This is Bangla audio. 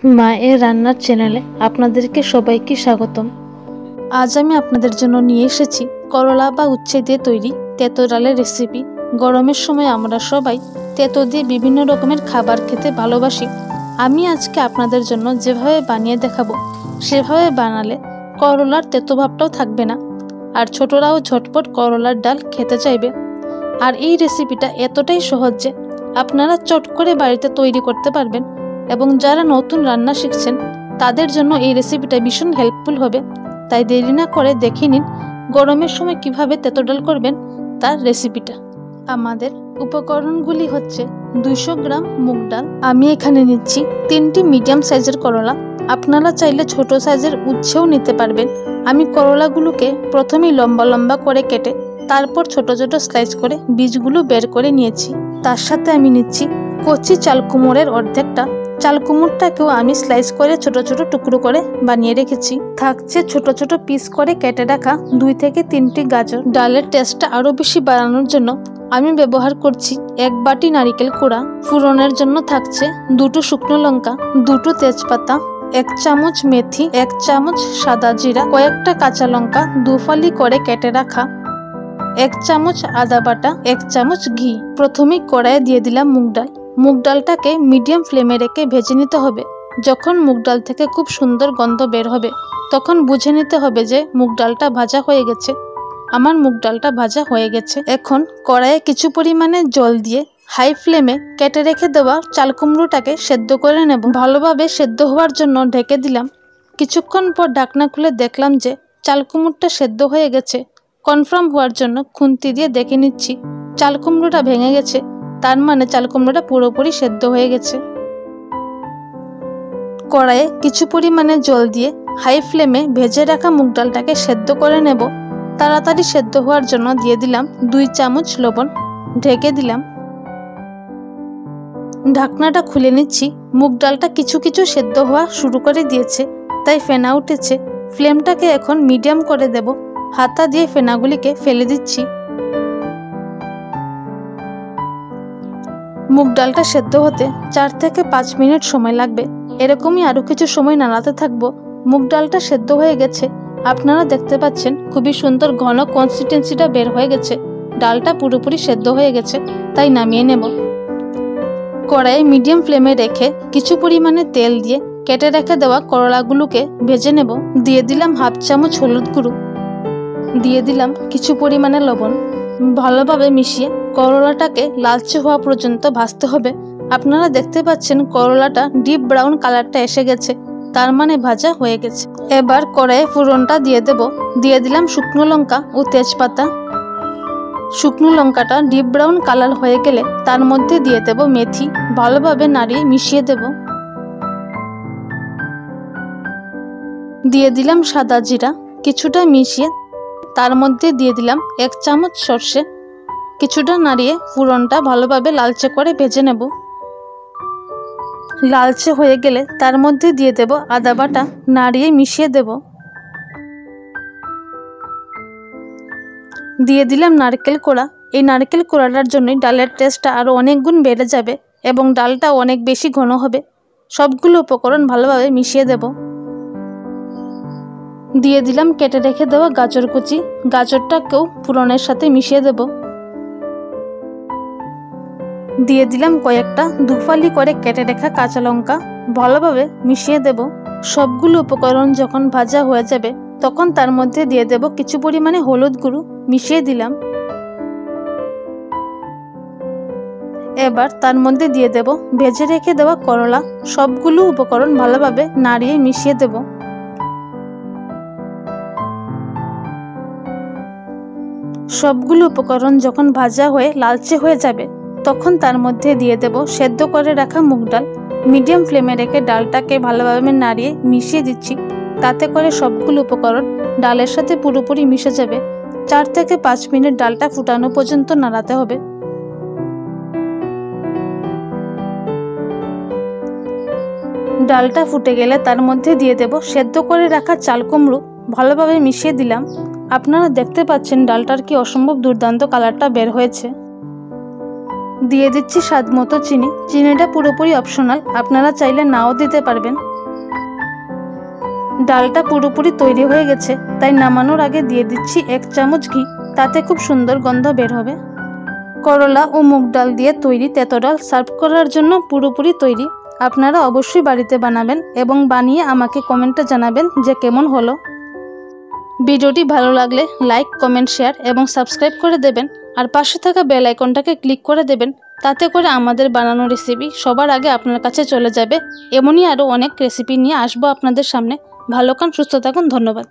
মা এর রান্নার চ্যানেলে আপনাদেরকে সবাইকে স্বাগতম। আজ আমি আপনাদের জন্য নিয়ে এসেছি করলা বা উচ্ছে দিয়ে তৈরি তেতো ডালের রেসিপি। গরমের সময় আমরা সবাই তেতো দিয়ে বিভিন্ন রকমের খাবার খেতে ভালোবাসি। আমি আজকে আপনাদের জন্য যেভাবে বানিয়ে দেখাবো সেভাবে বানালে করলার তেতো ভাবটাও থাকবে না, আর ছোটরাও ঝটপট করলার ডাল খেতে চাইবে। আর এই রেসিপিটা এতটাই সহজ যে আপনারা চট করে বাড়িতে তৈরি করতে পারবেন, এবং যারা নতুন রান্না শিখছেন তাদের জন্য এই রেসিপিটা ভীষণ হেল্পফুল হবে। তাই দেরি না করে দেখে নিন গরমের সময় কিভাবে তেতো ডাল করবেন তার রেসিপিটা। আমাদের উপকরণগুলি হচ্ছে 200 গ্রাম মুগ ডাল, আমি এখানে নিচ্ছি 3টি মিডিয়াম সাইজের করলা। আপনারা চাইলে ছোট সাইজের উচ্ছেও নিতে পারবেন। আমি করলাগুলোকে প্রথমেই লম্বা লম্বা করে কেটে তারপর ছোট ছোট স্লাইস করে বীজগুলো বের করে নিয়েছি। তার সাথে আমি নিচ্ছি কচি চাল কুমড়ের অর্ধেকটা। চাল কুমড়টাকেও আমি স্লাইস করে ছোট ছোট টুকরো করে বানিয়ে রেখেছি। থাকছে ছোট ছোট পিস করে কেটে রাখা 2 থেকে 3টি গাজর। ডালের টেস্টটা আরো বেশি বাড়ানোর জন্য আমি ব্যবহার করছি 1 বাটি নারকেল কোড়া। ফোড়নের জন্য থাকছে 2টো শুকনো লঙ্কা, 2টো তেজপাতা, 1 চামচ মেথি, 1 চামচ সাদা জিরা, কয়েকটা কাঁচা লঙ্কা 2 ফালি করে কেটে রাখা, 1 চামচ আদা বাটা, 1 চামচ ঘি। প্রথমেই কড়াইয়ে দিয়ে দিলাম মুগ ডাল। মুগ ডালটাকে মিডিয়াম ফ্লেমে রেখে ভেজে নিতে হবে। যখন মুগ ডাল থেকে খুব সুন্দর গন্ধ বের হবে তখন বুঝে নিতে হবে যে মুগ ডালটা ভাজা হয়ে গেছে। আমার মুগ ডালটা ভাজা হয়ে গেছে। এখন কড়াইয়ে কিছু পরিমাণে জল দিয়ে হাই ফ্লেমে কেটে রেখে দেওয়া চাল কুমড়োটাকে সেদ্ধ করে নেব। ভালোভাবে সেদ্ধ হওয়ার জন্য ঢেকে দিলাম। কিছুক্ষণ পর ঢাকনা খুলে দেখলাম যে চাল কুমড়োটা সেদ্ধ হয়ে গেছে। কনফার্ম হওয়ার জন্য খুন্তি দিয়ে দেখে নিচ্ছি চাল কুমড়োটা ভেঙে গেছে, তার মানে চাল কুমড়োটা পুরোপুরি সেদ্ধ হয়ে গেছে। কড়াইয়ে কিছু পরিমাণে জল দিয়ে হাই ফ্লেমে ভেজে রাখা মুগ ডালটাকে সেদ্ধ করে নেব। তাড়াতাড়ি সেদ্ধ হওয়ার জন্য দিয়ে দিলাম 2 চামচ লবণ, ঢেকে দিলাম। ঢাকনাটা খুলে নিচ্ছি। মুগ ডালটা কিছু কিছু সেদ্ধ হওয়া শুরু করে দিয়েছে, তাই ফেনা উঠেছে। ফ্লেমটাকে এখন মিডিয়াম করে দেব। হাতা দিয়ে ফেনাগুলিকে ফেলে দিচ্ছি। মুগ ডালটা সেদ্ধ হতে 4 থেকে 5 মিনিট সময় লাগবে। এরকমই আরো কিছু সময় নাড়াতে থাকবো। মুগ ডালটা সেদ্ধ হয়ে গেছে, আপনারা দেখতে পাচ্ছেন খুবই সুন্দর ঘন কনসিস্টেন্সিটা বের হয়ে গেছে। ডালটা পুরোপুরি সেদ্ধ হয়ে গেছে, তাই নামিয়ে নেব। কড়াইয়ে মিডিয়াম ফ্লেমে রেখে কিছু পরিমাণে তেল দিয়ে কেটে রেখে দেওয়া করলাগুলোকে ভেজে নেব। দিয়ে দিলাম 1/2 চামচ হলুদ গুঁড়ো, দিয়ে দিলাম কিছু পরিমাণে লবণ। ভালোভাবে মিশিয়ে করলাটাকে লালচে হওয়া পর্যন্ত ভাজতে হবে। আপনারা দেখতে পাচ্ছেন করলাটা ডিপ ব্রাউন কালারটা এসে গেছে, তার মানে ভাজা হয়ে গেছে। এবার কড়াইয়ে ফোড়নটা দিয়ে দেব। দিয়ে দিলাম শুকনো লঙ্কা ও তেজপাতা। শুকনো লঙ্কাটা ডিপ ব্রাউন কালার হয়ে গেলে তার মধ্যে দিয়ে দেব মেথি। ভালোভাবে নাড়িয়ে মিশিয়ে দেব। দিয়ে দিলাম সাদা জিরা। কিছুটা মিশিয়ে তার মধ্যে দিয়ে দিলাম 1 চামচ সর্ষে। কিছুটা নাড়িয়ে ফোড়নটা ভালোভাবে লালচে করে ভেজে নেব। লালচে হয়ে গেলে তার মধ্যে দিয়ে দেব আদা বাটা, নাড়িয়ে মিশিয়ে দেব। দিয়ে দিলাম নারকেল কোড়া। এই নারকেল কোড়াটার জন্যই ডালের টেস্টটা আরও অনেক গুণ বেড়ে যাবে এবং ডালটা অনেক বেশি ঘন হবে। সবগুলো উপকরণ ভালোভাবে মিশিয়ে দেব। দিয়ে দিলাম কেটে রেখে দেওয়া গাজর কুচি। গাজরটাকেও ফোড়নের সাথে মিশিয়ে দেব। দিয়ে দিলাম কয়েকটা 2 ফালি করে কেটে রাখা কাঁচা লঙ্কা। ভালোভাবে মিশিয়ে দেব। সবগুলো উপকরণ যখন ভাজা হয়ে যাবে তখন তার মধ্যে দিয়ে দেব কিছু পরিমাণে হলুদ গুঁড়ো, মিশিয়ে দিলাম। এবার তার মধ্যে দিয়ে দেব ভেজে রেখে দেওয়া করলা। সবগুলো উপকরণ ভালোভাবে নাড়িয়ে মিশিয়ে দেব। সবগুলো উপকরণ যখন ভাজা হয়ে লালচে হয়ে যাবে তখন তার মধ্যে দিয়ে দেব সেদ্ধ করে রাখা মুগ ডাল। মিডিয়াম ফ্লেমে রেখে ডালটাকে ভালোভাবে নাড়িয়ে মিশিয়ে দিচ্ছি। তাতে করে সবগুলো উপকরণ ডালের সাথে পুরোপুরি মিশে যাবে। 4 থেকে 5 মিনিট ডালটা ফুটানো পর্যন্ত নাড়াতে হবে। ডালটা ফুটে গেলে তার মধ্যে দিয়ে দেব সেদ্ধ করে রাখা চাল কুমড়ো। ভালোভাবে মিশিয়ে দিলাম। আপনারা দেখতে পাচ্ছেন ডালটার কি অসম্ভব দুর্দান্ত কালারটা বের হয়েছে। দিয়ে দিচ্ছি স্বাদ মতো চিনি। চিনিটা পুরোপুরি অপশনাল, আপনারা চাইলে নাও দিতে পারবেন। ডালটা পুরোপুরি তৈরি হয়ে গেছে, তাই নামানোর আগে দিয়ে দিচ্ছি 1 চামচ ঘি, তাতে খুব সুন্দর গন্ধ বের হবে। করলা ও মুগ ডাল দিয়ে তৈরি তেতো ডাল সার্ভ করার জন্য পুরোপুরি তৈরি। আপনারা অবশ্যই বাড়িতে বানাবেন এবং বানিয়ে আমাকে কমেন্টে জানাবেন যে কেমন হলো। ভিডিওটি ভালো লাগলে লাইক, কমেন্ট, শেয়ার এবং সাবস্ক্রাইব করে দেবেন। আর পাশে থাকা বেল আইকনটাকে ক্লিক করে দেবেন, তাতে করে আমাদের বানানো রেসিপি সবার আগে আপনার কাছে চলে যাবে। এমনই আরও অনেক রেসিপি নিয়ে আসবো আপনাদের সামনে। ভালো খান, সুস্থ থাকুন, ধন্যবাদ।